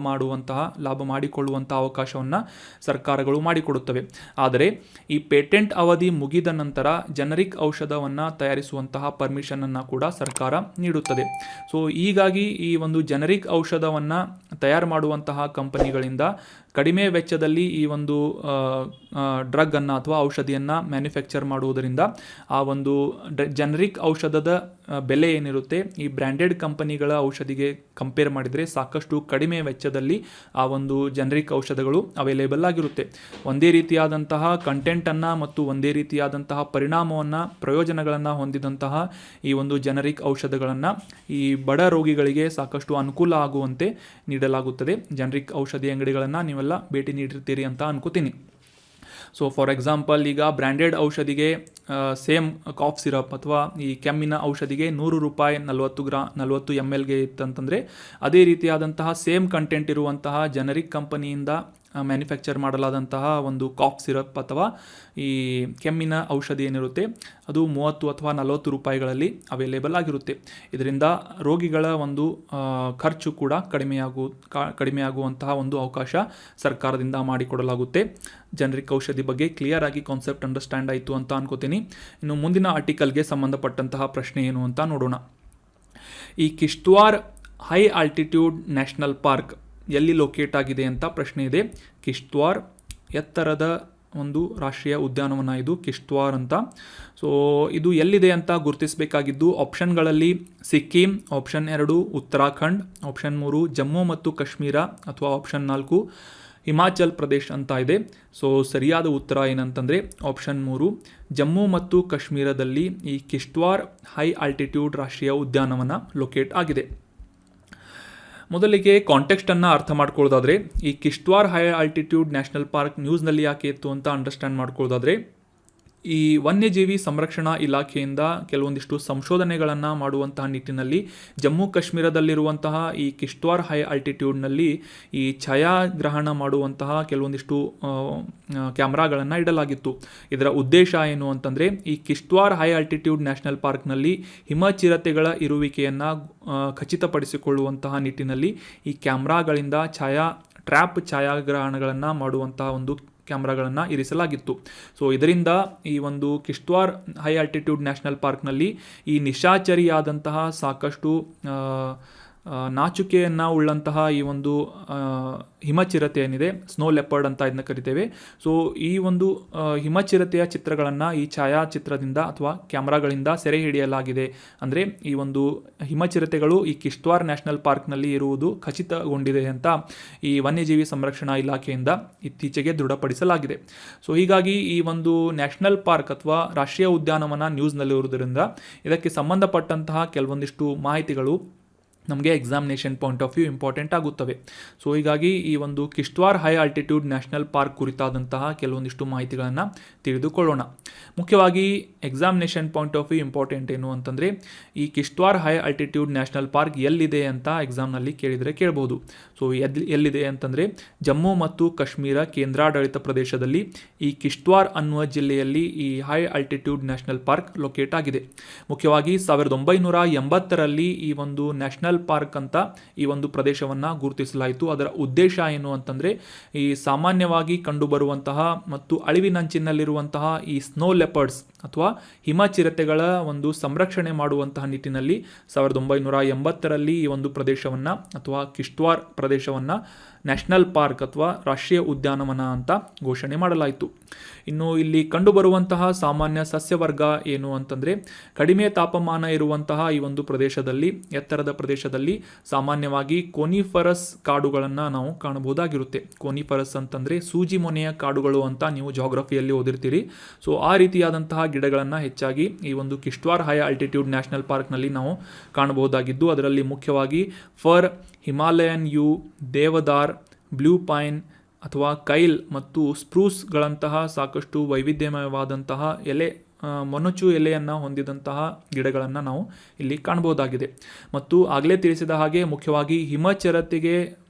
S1: ಮಾಡಿಕೊಳ್ಳುವಂಥ ಅವಕಾಶವನ್ನು ಸರ್ಕಾರಗಳು ಮಾಡಿಕೊಡುತ್ತವೆ. ಆದರೆ ಈ ಪೇಟೆಂಟ್ ಅವಧಿ ಮುಗಿದ ನಂತರ ಜೆನರಿಕ್ ಔಷಧವನ್ನು ತಯಾರಿಸುವಂತಹ ಪರ್ಮಿಷನನ್ನು ಕೂಡ ಸರ್ಕಾರ ನೀಡುತ್ತದೆ. ಸೊ ಹೀಗಾಗಿ ಈ ಒಂದು ಜೆನರಿಕ್ ಔಷಧವನ್ನು ತಯಾರು ಮಾಡುವಂತಹ ಕಂಪನಿಗಳಿಂದ ಕಡಿಮೆ ವೆಚ್ಚದಲ್ಲಿ ಈ ಒಂದು ಡ್ರಗ್ಗನ್ನು ಅಥವಾ ಔಷಧಿಯನ್ನು ಮ್ಯಾನುಫ್ಯಾಕ್ಚರ್ ಮಾಡುವುದರಿಂದ ಆ ಒಂದು ಜೆನರಿಕ್ ಔಷಧದ ಬೆಲೆ ಏನಿರುತ್ತೆ ಈ ಬ್ರ್ಯಾಂಡೆಡ್ ಕಂಪನಿಗಳ ಔಷಧಿಗೆ ಕಂಪೇರ್ ಮಾಡಿದರೆ ಸಾಕಷ್ಟು ಕಡಿಮೆ ವೆಚ್ಚದಲ್ಲಿ ಆ ಒಂದು ಜೆನರಿಕ್ ಔಷಧಗಳು ಅವೈಲೇಬಲ್ ಆಗಿರುತ್ತೆ. ಒಂದೇ ರೀತಿಯಾದಂತಹ ಕಂಟೆಂಟನ್ನು ಮತ್ತು ಒಂದೇ ರೀತಿಯಾದಂತಹ ಪ್ರಯೋಜನಗಳನ್ನು ಹೊಂದಿದಂತಹ ಈ ಒಂದು ಜೆನರಿಕ್ ಔಷಧಗಳನ್ನು ಈ ಬಡ ರೋಗಿಗಳಿಗೆ ಸಾಕಷ್ಟು ಅನುಕೂಲ ಆಗುವಂತೆ ನೀಡಲಾಗುತ್ತದೆ. ಜೆನರಿಕ್ ಔಷಧಿ ಅಂಗಡಿಗಳನ್ನು ನೀವೆಲ್ಲ ಭೇಟಿ ನೀಡಿರ್ತೀರಿ ಅಂತ ಅನ್ಕೋತೀನಿ. ಸೊ ಫಾರ್ ಎಕ್ಸಾಂಪಲ್, ಈಗ ಬ್ರ್ಯಾಂಡೆಡ್ ಔಷಧಿಗೆ ಸೇಮ್ ಕಾಫ್ ಸಿರಪ್ ಅಥವಾ ಈ ಕೆಮ್ಮಿನ ಔಷಧಿಗೆ 100 ರೂಪಾಯಿ 40 ml ಇತ್ತಂತಂದರೆ, ಅದೇ ರೀತಿಯಾದಂತಹ ಸೇಮ್ ಕಂಟೆಂಟ್ ಇರುವಂತಹ ಜೆನರಿಕ್ ಕಂಪನಿಯಿಂದ ಮ್ಯಾನುಫ್ಯಾಕ್ಚರ್ ಮಾಡಲಾದಂತಹ ಒಂದು ಕಾಫ್ ಸಿರಪ್ ಅಥವಾ ಈ ಕೆಮ್ಮಿನ ಔಷಧಿ ಏನಿರುತ್ತೆ ಅದು 30 ಅಥವಾ 40 ರೂಪಾಯಿಗಳಲ್ಲಿ ಅವೈಲೇಬಲ್ ಆಗಿರುತ್ತೆ. ಇದರಿಂದ ರೋಗಿಗಳ ಒಂದು ಖರ್ಚು ಕೂಡ ಕಡಿಮೆಯಾಗುವಂತಹ ಒಂದು ಅವಕಾಶ ಸರ್ಕಾರದಿಂದ ಮಾಡಿಕೊಡಲಾಗುತ್ತೆ. ಜೆನರಿಕ್ ಔಷಧಿ ಬಗ್ಗೆ ಕ್ಲಿಯರ್ ಆಗಿ ಕಾನ್ಸೆಪ್ಟ್ ಅಂಡರ್ಸ್ಟ್ಯಾಂಡ್ ಆಯಿತು ಅಂತ ಅನ್ಕೋತೀನಿ. ಇನ್ನು ಮುಂದಿನ ಆರ್ಟಿಕಲ್ಗೆ ಸಂಬಂಧಪಟ್ಟಂತಹ ಪ್ರಶ್ನೆ ಏನು ಅಂತ ನೋಡೋಣ. ಈ Kishtwar high altitude national park ಎಲ್ಲಿ ಲೊಕೇಟ್ ಆಗಿದೆ ಅಂತ ಪ್ರಶ್ನೆ ಇದೆ. ಕಿಶ್ತ್ವಾರ್ ಎತ್ತರದ ಒಂದು ರಾಷ್ಟ್ರೀಯ ಉದ್ಯಾನವನ ಇದು ಕಿಶ್ತ್ವಾರ್ ಅಂತ. ಸೊ ಇದು ಎಲ್ಲಿದೆ ಅಂತ ಗುರುತಿಸಬೇಕಾಗಿದ್ದು ಆಪ್ಷನ್ಗಳಲ್ಲಿ ಸಿಕ್ಕಿಂ, ಆಪ್ಷನ್ 2 ಉತ್ತರಾಖಂಡ್, ಆಪ್ಷನ್ 3 ಜಮ್ಮು ಮತ್ತು ಕಾಶ್ಮೀರ ಅಥವಾ ಆಪ್ಷನ್ 4 ಹಿಮಾಚಲ್ ಪ್ರದೇಶ್ ಅಂತ ಇದೆ. ಸೊ ಸರಿಯಾದ ಉತ್ತರ ಏನಂತಂದರೆ ಆಪ್ಷನ್ 3 ಜಮ್ಮು ಮತ್ತು ಕಾಶ್ಮೀರದಲ್ಲಿ ಈ ಕಿಶ್ತ್ವಾರ್ ಹೈ ಆಲ್ಟಿಟ್ಯೂಡ್ ರಾಷ್ಟ್ರೀಯ ಉದ್ಯಾನವನ ಲೊಕೇಟ್ ಆಗಿದೆ. ಮೊದಲಿಗೆ ಕಾಂಟೆಕ್ಸ್ಟನ್ನು ಅರ್ಥ ಮಾಡ್ಕೊಳ್ಳೋದಾದರೆ, ಈ Kishtwar high altitude national park ನ್ಯೂಸ್ನಲ್ಲಿ ಯಾಕೆ ಇತ್ತು ಅಂತ ಅಂಡರ್ಸ್ಟ್ಯಾಂಡ್ ಮಾಡ್ಕೊಳ್ಳೋದಾದರೆ, ಈ ವನ್ಯಜೀವಿ ಸಂರಕ್ಷಣಾ ಇಲಾಖೆಯಿಂದ ಕೆಲವೊಂದಿಷ್ಟು ಸಂಶೋಧನೆಗಳನ್ನು ಮಾಡುವಂತಹ ನಿಟ್ಟಿನಲ್ಲಿ ಜಮ್ಮು ಕಾಶ್ಮೀರದಲ್ಲಿರುವಂತಹ ಈ ಕಿಶ್ತ್ವಾರ್ ಹೈ ಆಲ್ಟಿಟ್ಯೂಡ್ನಲ್ಲಿ ಈ ಛಾಯಾಗ್ರಹಣ ಮಾಡುವಂತಹ ಕೆಲವೊಂದಿಷ್ಟು ಕ್ಯಾಮ್ರಾಗಳನ್ನು ಇಡಲಾಗಿತ್ತು. ಇದರ ಉದ್ದೇಶ ಏನು ಅಂತಂದರೆ ಈ ಕಿಶ್ತ್ವಾರ್ ಹೈ ಆಲ್ಟಿಟ್ಯೂಡ್ ನ್ಯಾಷನಲ್ ಪಾರ್ಕ್ನಲ್ಲಿ ಹಿಮಚಿರತೆಗಳ ಇರುವಿಕೆಯನ್ನು ಖಚಿತಪಡಿಸಿಕೊಳ್ಳುವಂತಹ ನಿಟ್ಟಿನಲ್ಲಿ ಈ ಕ್ಯಾಮ್ರಾಗಳಿಂದ ಛಾಯಾಗ್ರಹಣಗಳನ್ನು ಮಾಡುವಂತಹ ಒಂದು ಕ್ಯಾಮ್ರಾಗಳನ್ನು ಇರಿಸಲಾಗಿತ್ತು. ಸೊ ಇದರಿಂದ ಈ ಒಂದು ಕಿಶ್ತ್ವಾರ್ ಹೈ ಆಲ್ಟಿಟ್ಯೂಡ್ ನ್ಯಾಷನಲ್ ಪಾರ್ಕ್ನಲ್ಲಿ ಈ ನಿಶಾಚರಿಯಾದಂತಹ ಸಾಕಷ್ಟು ನಾಚುಕೆಯನ್ನು ಉಳ್ಳಂತಹ ಈ ಒಂದು ಹಿಮಚಿರತೆ ಏನಿದೆ, ಸ್ನೋ ಲೆಪರ್ಡ್ ಅಂತ ಇದನ್ನ ಕರಿತೇವೆ. ಸೊ ಈ ಒಂದು ಹಿಮಚಿರತೆಯ ಚಿತ್ರಗಳನ್ನು ಈ ಛಾಯಾಚಿತ್ರದಿಂದ ಅಥವಾ ಕ್ಯಾಮ್ರಾಗಳಿಂದ ಸೆರೆ ಹಿಡಿಯಲಾಗಿದೆ. ಅಂದರೆ ಈ ಒಂದು ಹಿಮಚಿರತೆಗಳು ಈ ಕಿಶ್ತ್ವಾರ್ ನ್ಯಾಷನಲ್ ಪಾರ್ಕ್ನಲ್ಲಿ ಇರುವುದು ಖಚಿತಗೊಂಡಿದೆ ಅಂತ ಈ ವನ್ಯಜೀವಿ ಸಂರಕ್ಷಣಾ ಇಲಾಖೆಯಿಂದ ಇತ್ತೀಚೆಗೆ ದೃಢಪಡಿಸಲಾಗಿದೆ. ಸೊ ಹೀಗಾಗಿ ಈ ಒಂದು ನ್ಯಾಷನಲ್ ಪಾರ್ಕ್ ಅಥವಾ ರಾಷ್ಟ್ರೀಯ ಉದ್ಯಾನವನ ನ್ಯೂಸ್ನಲ್ಲಿರುವುದರಿಂದ ಇದಕ್ಕೆ ಸಂಬಂಧಪಟ್ಟಂತಹ ಕೆಲವೊಂದಿಷ್ಟು ಮಾಹಿತಿಗಳು ನಮಗೆ examination point of view important ಆಗುತ್ತವೆ. ಸೊ ಹೀಗಾಗಿ ಈ ಒಂದು Kishtwar high altitude national park ಕುರಿತಾದಂತಹ ಕೆಲವೊಂದಿಷ್ಟು ಮಾಹಿತಿಗಳನ್ನು ತಿಳಿದುಕೊಳ್ಳೋಣ. ಮುಖ್ಯವಾಗಿ examination point of view important ಏನು ಅಂತಂದರೆ ಈ Kishtwar high altitude national park ಎಲ್ಲಿದೆ ಅಂತ ಎಕ್ಸಾಮ್ನಲ್ಲಿ ಕೇಳ್ಬೋದು. ಸೊ ಎಲ್ಲಿದೆ ಅಂತಂದರೆ ಜಮ್ಮು ಮತ್ತು ಕಾಶ್ಮೀರ ಕೇಂದ್ರಾಡಳಿತ ಪ್ರದೇಶದಲ್ಲಿ ಈ ಕಿಶ್ತ್ವಾರ್ ಅನ್ನುವ ಜಿಲ್ಲೆಯಲ್ಲಿ ಈ high altitude national park locate ಆಗಿದೆ. ಮುಖ್ಯವಾಗಿ 1980ರಲ್ಲಿ ಈ ಒಂದು ನ್ಯಾಷನಲ್ ಪಾರ್ಕ್ ಅಂತ ಈ ಒಂದು ಪ್ರದೇಶವನ್ನು ಗುರುತಿಸಲಾಯಿತು. ಅದರ ಉದ್ದೇಶ ಏನು ಅಂತಂದರೆ ಈ ಸಾಮಾನ್ಯವಾಗಿ ಕಂಡುಬರುವಂತಹ ಮತ್ತು ಅಳಿವಿನಂಚಿನಲ್ಲಿರುವಂತಹ ಈ ಸ್ನೋ ಲೆಪರ್ಡ್ಸ್ ಅಥವಾ ಹಿಮಚಿರತೆಗಳ ಒಂದು ಸಂರಕ್ಷಣೆ ಮಾಡುವಂತಹ ನಿಟ್ಟಿನಲ್ಲಿ 1980ರಲ್ಲಿ ಈ ಒಂದು ಪ್ರದೇಶವನ್ನು ಅಥವಾ ಕಿಶ್ತ್ವಾರ್ ಪ್ರದೇಶವನ್ನು ನ್ಯಾಷನಲ್ ಪಾರ್ಕ್ ಅಥವಾ ರಾಷ್ಟ್ರೀಯ ಉದ್ಯಾನವನ ಅಂತ ಘೋಷಣೆ ಮಾಡಲಾಯಿತು. ಇನ್ನು ಇಲ್ಲಿ ಕಂಡುಬರುವಂತಹ ಸಾಮಾನ್ಯ ಸಸ್ಯವರ್ಗ ಏನು ಅಂತಂದರೆ ಕಡಿಮೆ ತಾಪಮಾನ ಇರುವಂತಹ ಈ ಒಂದು ಪ್ರದೇಶದಲ್ಲಿ, ಎತ್ತರದ ಪ್ರದೇಶದಲ್ಲಿ ಸಾಮಾನ್ಯವಾಗಿ ಕೋನಿಫರಸ್ ಕಾಡುಗಳನ್ನು ನಾವು ಕಾಣಬಹುದಾಗಿರುತ್ತೆ. ಕೋನಿಫರಸ್ ಅಂತಂದರೆ ಸೂಜಿ ಮೊನೆಯ ಕಾಡುಗಳು ಅಂತ ನೀವು ಜಾಗ್ರಫಿಯಲ್ಲಿ ಓದಿರ್ತೀರಿ. ಸೊ ಆ ರೀತಿಯಾದಂತಹ ಗಿಡಗಳನ್ನು ಹೆಚ್ಚಾಗಿ ಈ ಒಂದು ಕಿಶ್ತ್ವಾರ್ ಹೈ ಆಲ್ಟಿಟ್ಯೂಡ್ ನ್ಯಾಷನಲ್ ಪಾರ್ಕ್ನಲ್ಲಿ ನಾವು ಕಾಣಬಹುದಾಗಿದ್ದು, ಅದರಲ್ಲಿ ಮುಖ್ಯವಾಗಿ fir, Himalayan yew, deodar, blue pine ಅಥವಾ ಕೈಲ್ ಮತ್ತು ಸ್ಪ್ರೂಸ್ಗಳಂತಹ ಸಾಕಷ್ಟು ವೈವಿಧ್ಯಮಯವಾದಂತಹ ಮೊನಚು ಎಲೆಯನ್ನು ಹೊಂದಿದಂತಹ ಗಿಡಗಳನ್ನು ನಾವು ಇಲ್ಲಿ ಕಾಣಬಹುದಾಗಿದೆ. ಮತ್ತು ಆಗಲೇ ತಿಳಿಸಿದ ಹಾಗೆ ಮುಖ್ಯವಾಗಿ ಹಿಮಚಿರತೆಗೆ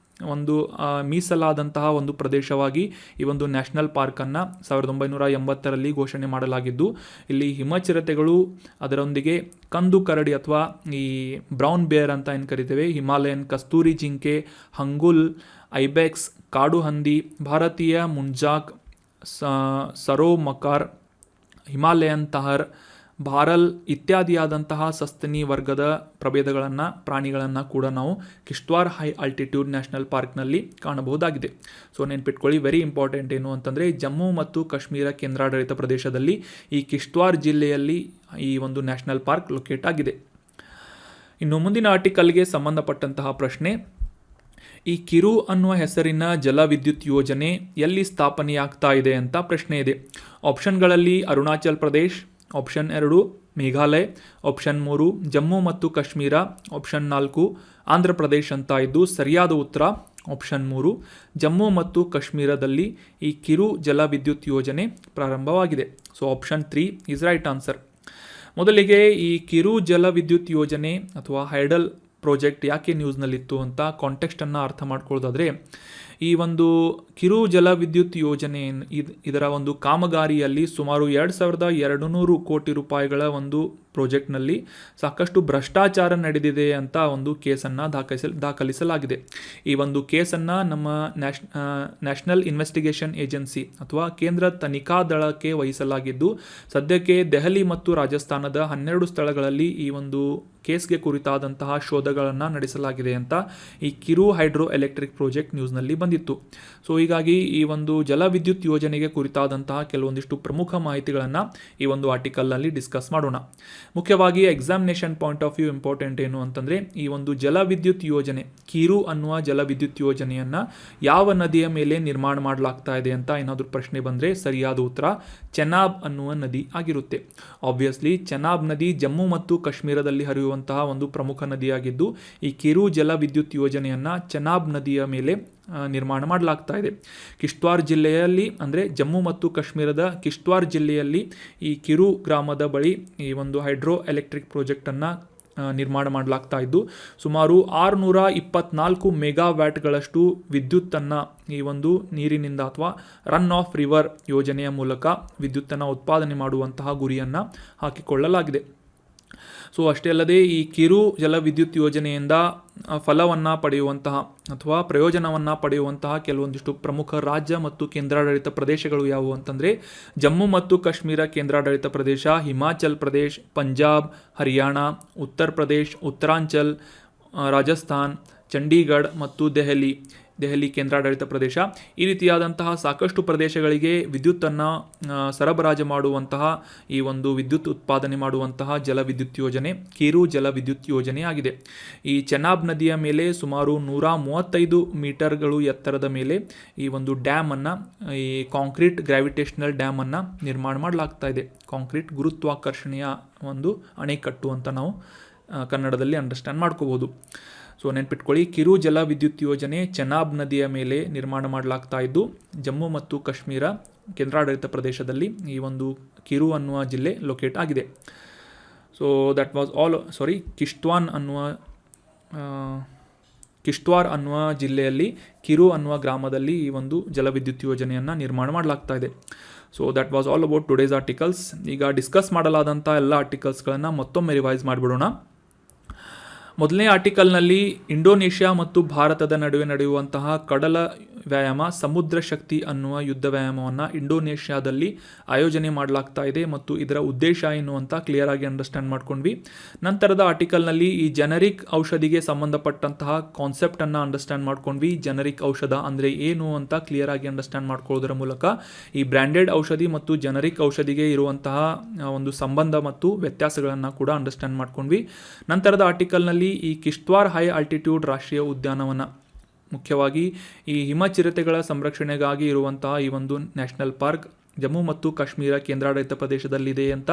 S1: ಒಂದು ಮೀಸಲಾದಂತಹ ಒಂದು ಪ್ರದೇಶವಾಗಿ ಈ ಒಂದು ನ್ಯಾಷನಲ್ ಪಾರ್ಕನ್ನು 1980ರಲ್ಲಿ ಘೋಷಣೆ ಮಾಡಲಾಗಿದ್ದು, ಇಲ್ಲಿ ಹಿಮಚಿರತೆಗಳು ಅದರೊಂದಿಗೆ ಕಂದು ಕರಡಿ ಅಥವಾ ಈ ಬ್ರೌನ್ ಬೇರ್ ಅಂತ ಏನು ಕರಿತೇವೆ, ಹಿಮಾಲಯನ್ ಕಸ್ತೂರಿ ಜಿಂಕೆ, ಹಂಗುಲ್, ಐಬೆಕ್ಸ್, ಕಾಡು ಹಂದಿ, ಭಾರತೀಯ ಮುಂಜಾಕ್, ಸರೋ ಮಕಾರ್, ಹಿಮಾಲಯನ್ ತಹರ್, ಭಾರಲ್ ಇತ್ಯಾದಿಯಾದಂತಹ ಸಸ್ತನಿ ವರ್ಗದ ಪ್ರಾಣಿಗಳನ್ನು ಕೂಡ ನಾವು ಕಿಶ್ತ್ವಾರ್ ಹೈ ಆಲ್ಟಿಟ್ಯೂಡ್ ನ್ಯಾಷನಲ್ ಪಾರ್ಕ್ನಲ್ಲಿ ಕಾಣಬಹುದಾಗಿದೆ. ಸೊ ನೆನ್ಪಿಟ್ಕೊಳ್ಳಿ, ವೆರಿ ಇಂಪಾರ್ಟೆಂಟ್ ಏನು ಅಂತಂದರೆ ಜಮ್ಮು ಮತ್ತು ಕಾಶ್ಮೀರ ಕೇಂದ್ರಾಡಳಿತ ಪ್ರದೇಶದಲ್ಲಿ ಈ ಕಿಶ್ತ್ವಾರ್ ಜಿಲ್ಲೆಯಲ್ಲಿ ಈ ಒಂದು ನ್ಯಾಷನಲ್ ಪಾರ್ಕ್ ಲೊಕೇಟ್ ಆಗಿದೆ. ಇನ್ನು ಮುಂದಿನ ಆರ್ಟಿಕಲ್ಗೆ ಸಂಬಂಧಪಟ್ಟಂತಹ ಪ್ರಶ್ನೆ, ಈ ಕಿರು ಅನ್ನುವ ಹೆಸರಿನ ಜಲವಿದ್ಯುತ್ ಯೋಜನೆ ಎಲ್ಲಿ ಸ್ಥಾಪನೆಯಾಗ್ತಾ ಇದೆ ಅಂತ ಪ್ರಶ್ನೆ ಇದೆ. ಆಪ್ಷನ್ಗಳಲ್ಲಿ ಅರುಣಾಚಲ್ ಪ್ರದೇಶ್, ಆಪ್ಷನ್ 2 ಮೇಘಾಲಯ, ಆಪ್ಷನ್ 3 ಜಮ್ಮು ಮತ್ತು ಕಾಶ್ಮೀರ, ಆಪ್ಷನ್ 4 ಆಂಧ್ರ ಪ್ರದೇಶ್ ಅಂತ ಇದ್ದು ಸರಿಯಾದ ಉತ್ತರ ಆಪ್ಷನ್ 3 ಜಮ್ಮು ಮತ್ತು ಕಾಶ್ಮೀರದಲ್ಲಿ ಈ ಕಿರು ಜಲವಿದ್ಯುತ್ ಯೋಜನೆ ಪ್ರಾರಂಭವಾಗಿದೆ. So option 3 is right answer. ಮೊದಲಿಗೆ ಈ ಕಿರು ಜಲವಿದ್ಯುತ್ ಯೋಜನೆ ಅಥವಾ ಹೈಡಲ್ ಪ್ರಾಜೆಕ್ಟ್ ಯಾಕೆ ನ್ಯೂಸ್ನಲ್ಲಿತ್ತು ಅಂತ ಕಾಂಟೆಕ್ಸ್ಟನ್ನು ಅರ್ಥ ಮಾಡ್ಕೊಳ್ಳೋದಾದರೆ, ಈ ಒಂದು ಕಿರು ಜಲವಿದ್ಯುತ್ ಯೋಜನೆ ಇದರ ಒಂದು ಕಾಮಗಾರಿಯಲ್ಲಿ ಸುಮಾರು 2200 ಕೋಟಿ ರೂಪಾಯಿಗಳ ಒಂದು ಪ್ರಾಜೆಕ್ಟ್ನಲ್ಲಿ ಸಾಕಷ್ಟು ಭ್ರಷ್ಟಾಚಾರ ನಡೆದಿದೆ ಅಂತ ಒಂದು ಕೇಸನ್ನು ದಾಖಲಿಸಲಾಗಿದೆ. ಈ ಒಂದು ಕೇಸನ್ನು ನಮ್ಮ ನ್ಯಾಷನಲ್ ಇನ್ವೆಸ್ಟಿಗೇಷನ್ ಏಜೆನ್ಸಿ ಅಥವಾ ಕೇಂದ್ರ ತನಿಖಾ ದಳಕ್ಕೆ ವಹಿಸಲಾಗಿದ್ದು, ಸದ್ಯಕ್ಕೆ ದೆಹಲಿ ಮತ್ತು ರಾಜಸ್ಥಾನದ 12 ಸ್ಥಳಗಳಲ್ಲಿ ಈ ಒಂದು ಕೇಸ್ಗೆ ಕುರಿತಾದಂತಹ ಶೋಧಗಳನ್ನು ನಡೆಸಲಾಗಿದೆ ಅಂತ ಈ ಕಿರು ಹೈಡ್ರೋ ಎಲೆಕ್ಟ್ರಿಕ್ ಪ್ರಾಜೆಕ್ಟ್ ನ್ಯೂಸ್ನಲ್ಲಿ ಬಂದಿತ್ತು. ಸೊ ಹೀಗಾಗಿ ಈ ಒಂದು ಜಲವಿದ್ಯುತ್ ಯೋಜನೆಗೆ ಕುರಿತಾದಂತಹ ಕೆಲವೊಂದಿಷ್ಟು ಪ್ರಮುಖ ಮಾಹಿತಿಗಳನ್ನು ಈ ಒಂದು ಆರ್ಟಿಕಲ್ನಲ್ಲಿ ಡಿಸ್ಕಸ್ ಮಾಡೋಣ. ಮುಖ್ಯವಾಗಿ examination point of view important ಏನು ಅಂತಂದರೆ ಈ ಒಂದು ಜಲವಿದ್ಯುತ್ ಯೋಜನೆ, ಕಿರು ಅನ್ನುವ ಜಲವಿದ್ಯುತ್ ಯೋಜನೆಯನ್ನು ಯಾವ ನದಿಯ ಮೇಲೆ ನಿರ್ಮಾಣ ಮಾಡಲಾಗ್ತಾ ಇದೆ ಅಂತ ಏನಾದರೂ ಪ್ರಶ್ನೆ ಬಂದರೆ ಸರಿಯಾದ ಉತ್ತರ ಚೆನಾಬ್ ಅನ್ನುವ ನದಿ ಆಗಿರುತ್ತೆ. ಆಬ್ವಿಯಸ್ಲಿ ಚೆನಾಬ್ ನದಿ ಜಮ್ಮು ಮತ್ತು ಕಾಶ್ಮೀರದಲ್ಲಿ ಹರಿಯುವಂತಹ ಒಂದು ಪ್ರಮುಖ ನದಿಯಾಗಿದ್ದು, ಈ ಕಿರು ಜಲವಿದ್ಯುತ್ ಯೋಜನೆಯನ್ನು ಚೆನಾಬ್ ನದಿಯ ಮೇಲೆ ನಿರ್ಮಾಣ ಮಾಡಲಾಗ್ತಾ ಇದೆ. ಕಿಶ್ತ್ವಾರ್ ಜಿಲ್ಲೆಯಲ್ಲಿ ಅಂದರೆ ಜಮ್ಮು ಮತ್ತು ಕಾಶ್ಮೀರದ ಕಿಶ್ತ್ವಾರ್ ಜಿಲ್ಲೆಯಲ್ಲಿ ಈ ಕಿರು ಗ್ರಾಮದ ಬಳಿ ಈ ಒಂದು ಹೈಡ್ರೋ ಎಲೆಕ್ಟ್ರಿಕ್ ಪ್ರಾಜೆಕ್ಟನ್ನು ನಿರ್ಮಾಣ ಮಾಡಲಾಗ್ತಾ ಇದ್ದು ಸುಮಾರು 624 ಮೆಗಾವ್ಯಾಟ್ಗಳಷ್ಟು ವಿದ್ಯುತ್ತನ್ನು ಈ ಒಂದು ನೀರಿನಿಂದ ಅಥವಾ ರನ್ ಆಫ್ ರಿವರ್ ಯೋಜನೆಯ ಮೂಲಕ ವಿದ್ಯುತ್ತನ್ನು ಉತ್ಪಾದನೆ ಮಾಡುವಂತಹ ಗುರಿಯನ್ನು ಹಾಕಿಕೊಳ್ಳಲಾಗಿದೆ. ಸೊ ಅಷ್ಟೇ ಅಲ್ಲದೆ ಈ ಕಿರು ಜಲವಿದ್ಯುತ್ ಯೋಜನೆಯಿಂದ ಫಲವನ್ನು ಪಡೆಯುವಂತಹ ಅಥವಾ ಪ್ರಯೋಜನವನ್ನು ಪಡೆಯುವಂತಹ ಕೆಲವೊಂದಿಷ್ಟು ಪ್ರಮುಖ ರಾಜ್ಯ ಮತ್ತು ಕೇಂದ್ರಾಡಳಿತ ಪ್ರದೇಶಗಳು ಯಾವುವು ಅಂತಂದರೆ ಜಮ್ಮು ಮತ್ತು ಕಾಶ್ಮೀರ ಕೇಂದ್ರಾಡಳಿತ ಪ್ರದೇಶ, ಹಿಮಾಚಲ್ ಪ್ರದೇಶ್, ಪಂಜಾಬ್, ಹರಿಯಾಣ, ಉತ್ತರ ಪ್ರದೇಶ್, ಉತ್ತರಾಂಚಲ್, ರಾಜಸ್ಥಾನ್, ಚಂಡೀಗಢ ಮತ್ತು ದೆಹಲಿ ಕೇಂದ್ರಾಡಳಿತ ಪ್ರದೇಶ. ಈ ರೀತಿಯಾದಂತಹ ಸಾಕಷ್ಟು ಪ್ರದೇಶಗಳಿಗೆ ವಿದ್ಯುತ್ತನ್ನು ಸರಬರಾಜು ಮಾಡುವಂತಹ ಈ ಒಂದು ವಿದ್ಯುತ್ ಉತ್ಪಾದನೆ ಮಾಡುವಂತಹ ಜಲವಿದ್ಯುತ್ ಯೋಜನೆ ಕಿರು ಜಲವಿದ್ಯುತ್ ಯೋಜನೆ ಆಗಿದೆ. ಈ ಚೆನಾಬ್ ನದಿಯ ಮೇಲೆ ಸುಮಾರು 135 ಮೀಟರ್ಗಳು ಎತ್ತರದ ಮೇಲೆ ಈ ಒಂದು ಡ್ಯಾಮನ್ನು, ಈ ಕಾಂಕ್ರೀಟ್ ಗ್ರಾವಿಟೇಷನಲ್ ಡ್ಯಾಮನ್ನು ನಿರ್ಮಾಣ ಮಾಡಲಾಗ್ತಾ ಇದೆ. ಕಾಂಕ್ರೀಟ್ ಗುರುತ್ವಾಕರ್ಷಣೆಯ ಒಂದು ಅಣೆಕಟ್ಟು ಅಂತ ನಾವು ಕನ್ನಡದಲ್ಲಿ ಅಂಡರ್ಸ್ಟ್ಯಾಂಡ್ ಮಾಡ್ಕೋಬೋದು. ಸೊ ನೆನ್ಪಿಟ್ಕೊಳ್ಳಿ, ಕಿರು ಜಲ ವಿದ್ಯುತ್ ಯೋಜನೆ ಚೆನಾಬ್ ನದಿಯ ಮೇಲೆ ನಿರ್ಮಾಣ ಮಾಡಲಾಗ್ತಾ ಇದ್ದು ಜಮ್ಮು ಮತ್ತು ಕಾಶ್ಮೀರ ಕೇಂದ್ರಾಡಳಿತ ಪ್ರದೇಶದಲ್ಲಿ ಈ ಒಂದು ಕಿರು ಅನ್ನುವ ಜಿಲ್ಲೆ ಲೊಕೇಟ್ ಆಗಿದೆ. So that was all. Kishtwar ಅನ್ನುವ ಜಿಲ್ಲೆಯಲ್ಲಿ ಕಿರು ಅನ್ನುವ ಗ್ರಾಮದಲ್ಲಿ ಈ ಒಂದು ಜಲವಿದ್ಯುತ್ ಯೋಜನೆಯನ್ನು ನಿರ್ಮಾಣ ಮಾಡಲಾಗ್ತಾ ಇದೆ. So that was all about today's articles. ಈಗ ಡಿಸ್ಕಸ್ ಮಾಡಲಾದಂಥ ಎಲ್ಲ ಆರ್ಟಿಕಲ್ಸ್ಗಳನ್ನು ಮತ್ತೊಮ್ಮೆ ರಿವೈಸ್ ಮಾಡಿಬಿಡೋಣ. ಮೊದಲನೇ ಆರ್ಟಿಕಲ್ನಲ್ಲಿ ಇಂಡೋನೇಷ್ಯಾ ಮತ್ತು ಭಾರತದ ನಡುವೆ ನಡೆಯುವಂತಹ ಕಡಲ ವ್ಯಾಯಾಮ ಸಮುದ್ರ ಶಕ್ತಿ ಅನ್ನುವ ಯುದ್ಧ ವ್ಯಾಯಾಮವನ್ನು ಇಂಡೋನೇಷ್ಯಾದಲ್ಲಿ ಆಯೋಜನೆ ಮಾಡಲಾಗ್ತಾ ಇದೆ ಮತ್ತು ಇದರ ಉದ್ದೇಶ ಏನು ಅಂತ ಕ್ಲಿಯರ್ ಆಗಿ ಅಂಡರ್ಸ್ಟ್ಯಾಂಡ್ ಮಾಡ್ಕೊಂಡ್ವಿ. ನಂತರದ ಆರ್ಟಿಕಲ್ನಲ್ಲಿ ಈ ಜನರಿಕ್ ಔಷಧಿಗೆ ಸಂಬಂಧಪಟ್ಟಂತಹ ಕಾನ್ಸೆಪ್ಟನ್ನು ಅಂಡರ್ಸ್ಟ್ಯಾಂಡ್ ಮಾಡ್ಕೊಂಡ್ವಿ. ಜನರಿಕ್ ಔಷಧ ಅಂದರೆ ಏನು ಅಂತ ಕ್ಲಿಯರ್ ಆಗಿ ಅಂಡರ್ಸ್ಟ್ಯಾಂಡ್ ಮಾಡ್ಕೊಳ್ಳೋದರ ಮೂಲಕ ಈ ಬ್ರ್ಯಾಂಡೆಡ್ ಔಷಧಿ ಮತ್ತು ಜನರಿಕ್ ಔಷಧಿಗೆ ಇರುವಂತಹ ಒಂದು ಸಂಬಂಧ ಮತ್ತು ವ್ಯತ್ಯಾಸಗಳನ್ನು ಕೂಡ ಅಂಡರ್ಸ್ಟ್ಯಾಂಡ್ ಮಾಡ್ಕೊಂಡ್ವಿ. ನಂತರದ ಆರ್ಟಿಕಲ್ನಲ್ಲಿ ಈ ಕಿಶ್ತ್ವಾರ್ ಹೈ ಆಲ್ಟಿಟ್ಯೂಡ್ ರಾಷ್ಟ್ರೀಯ ಉದ್ಯಾನವನ, ಮುಖ್ಯವಾಗಿ ಈ ಹಿಮಚಿರತೆಗಳ ಸಂರಕ್ಷಣೆಗಾಗಿ ಇರುವಂತಹ ಈ ಒಂದು ನ್ಯಾಷನಲ್ ಪಾರ್ಕ್ ಜಮ್ಮು ಮತ್ತು ಕಾಶ್ಮೀರ ಕೇಂದ್ರಾಡಳಿತ ಪ್ರದೇಶದಲ್ಲಿದೆ ಅಂತ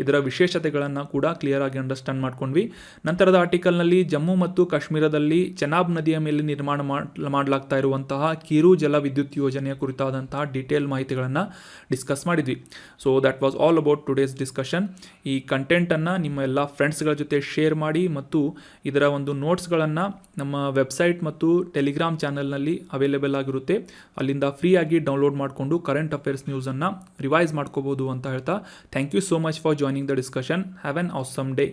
S1: ಇದರ ವಿಶೇಷತೆಗಳನ್ನು ಕೂಡ ಕ್ಲಿಯರ್ ಆಗಿ ಅಂಡರ್ಸ್ಟ್ಯಾಂಡ್ ಮಾಡ್ಕೊಂಡ್ವಿ. ನಂತರದ ಆರ್ಟಿಕಲ್ನಲ್ಲಿ ಜಮ್ಮು ಮತ್ತು ಕಾಶ್ಮೀರದಲ್ಲಿ ಚೆನಾಬ್ ನದಿಯ ಮೇಲೆ ನಿರ್ಮಾಣ ಮಾಡಲಾಗ್ತಾ ಇರುವಂತಹ ಕಿರು ಜಲ ವಿದ್ಯುತ್ ಯೋಜನೆಯ ಕುರಿತಾದಂತಹ ಡೀಟೇಲ್ ಮಾಹಿತಿಗಳನ್ನು ಡಿಸ್ಕಸ್ ಮಾಡಿದ್ವಿ. So that was all about today's discussion. ಈ ಕಂಟೆಂಟನ್ನು ನಿಮ್ಮ ಎಲ್ಲ ಫ್ರೆಂಡ್ಸ್ಗಳ ಜೊತೆ ಶೇರ್ ಮಾಡಿ ಮತ್ತು ಇದರ ಒಂದು ನೋಟ್ಸ್ಗಳನ್ನು ನಮ್ಮ ವೆಬ್ಸೈಟ್ ಮತ್ತು ಟೆಲಿಗ್ರಾಮ್ ಚಾನಲ್ನಲ್ಲಿ ಅವೈಲೇಬಲ್ ಆಗಿರುತ್ತೆ. ಅಲ್ಲಿಂದ ಫ್ರೀಯಾಗಿ ಡೌನ್ಲೋಡ್ ಮಾಡಿಕೊಂಡು ಕರೆಂಟ್ ಅಫೇರ್ಸ್ ನ್ಯೂಸನ್ನು ರಿವೈಸ್ ಮಾಡ್ಕೋಬೋದು ಅಂತ ಹೇಳ್ತಾ thank you so much for joining the discussion. Have an awesome day.